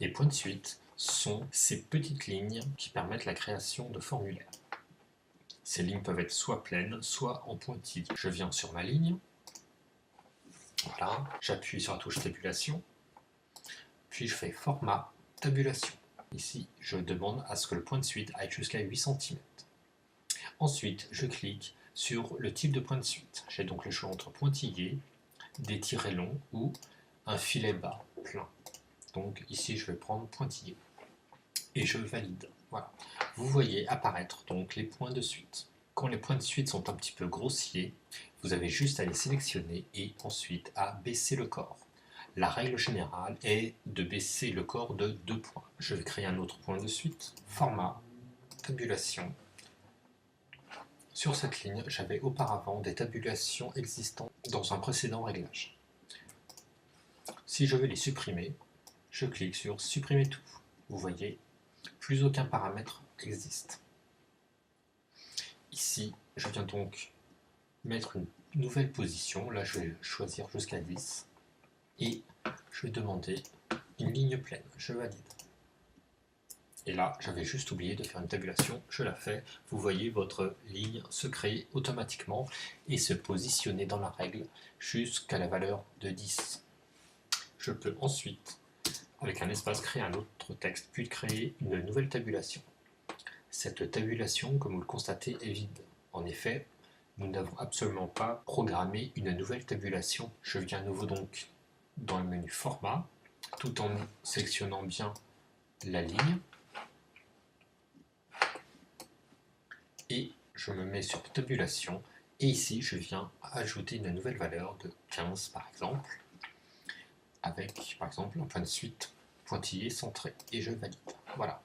Les points de suite sont ces petites lignes qui permettent la création de formulaires. Ces lignes peuvent être soit pleines, soit en pointillés. Je viens sur ma ligne, voilà, j'appuie sur la touche tabulation, puis je fais format tabulation. Ici, je demande à ce que le point de suite aille jusqu'à 8 cm. Ensuite, je clique sur le type de point de suite. J'ai donc le choix entre pointillé, des tirets longs ou un filet bas plein. Donc ici, je vais prendre pointillé et je valide. Voilà. Vous voyez apparaître donc les points de suite. Quand les points de suite sont un petit peu grossiers, vous avez juste à les sélectionner et ensuite à baisser le corps. La règle générale est de baisser le corps de 2 points. Je vais créer un autre point de suite. Format, tabulation. Sur cette ligne, j'avais auparavant des tabulations existantes dans un précédent réglage. Si je veux les supprimer, je clique sur supprimer tout. Vous voyez, plus aucun paramètre existe. Ici, je viens donc mettre une nouvelle position. Là, je vais choisir jusqu'à 10. Et je vais demander une ligne pleine. Je valide. Et là, j'avais juste oublié de faire une tabulation. Je la fais. Vous voyez, votre ligne se crée automatiquement et se positionner dans la règle jusqu'à la valeur de 10. Je peux ensuite, avec un espace, créer un autre texte, puis créer une nouvelle tabulation. Cette tabulation, comme vous le constatez, est vide. En effet, nous n'avons absolument pas programmé une nouvelle tabulation. Je viens à nouveau donc dans le menu format, tout en sélectionnant bien la ligne. Et je me mets sur tabulation. Et ici, je viens ajouter une nouvelle valeur de 15 par exemple, avec par exemple un point de suite pointillé centré. Et je valide. Voilà.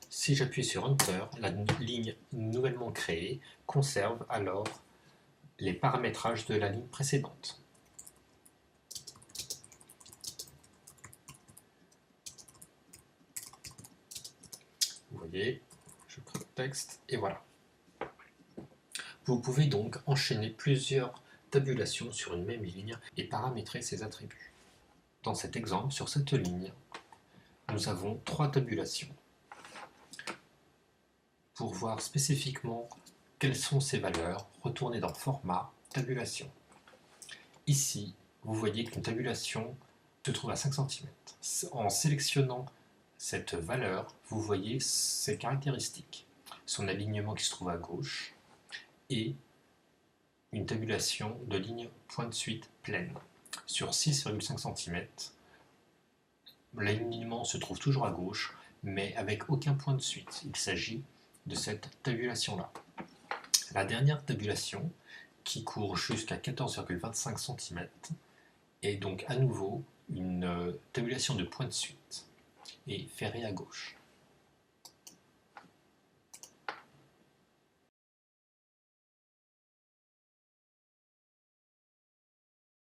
Si j'appuie sur Enter, la ligne nouvellement créée conserve alors les paramétrages de la ligne précédente. Vous voyez, je crée le texte et voilà. Vous pouvez donc enchaîner plusieurs tabulations sur une même ligne et paramétrer ses attributs. Dans cet exemple, sur cette ligne, nous avons 3 tabulations. Pour voir spécifiquement quelles sont ces valeurs, retournez dans Format, Tabulation. Ici, vous voyez qu'une tabulation se trouve à 5 cm. En sélectionnant cette valeur, vous voyez ses caractéristiques. Son alignement qui se trouve à gauche et une tabulation de ligne point de suite pleine. Sur 6,5 cm, l'alignement se trouve toujours à gauche, mais avec aucun point de suite. Il s'agit de cette tabulation-là. La dernière tabulation, qui court jusqu'à 14,25 cm, est donc à nouveau une tabulation de point de suite et ferrée à gauche.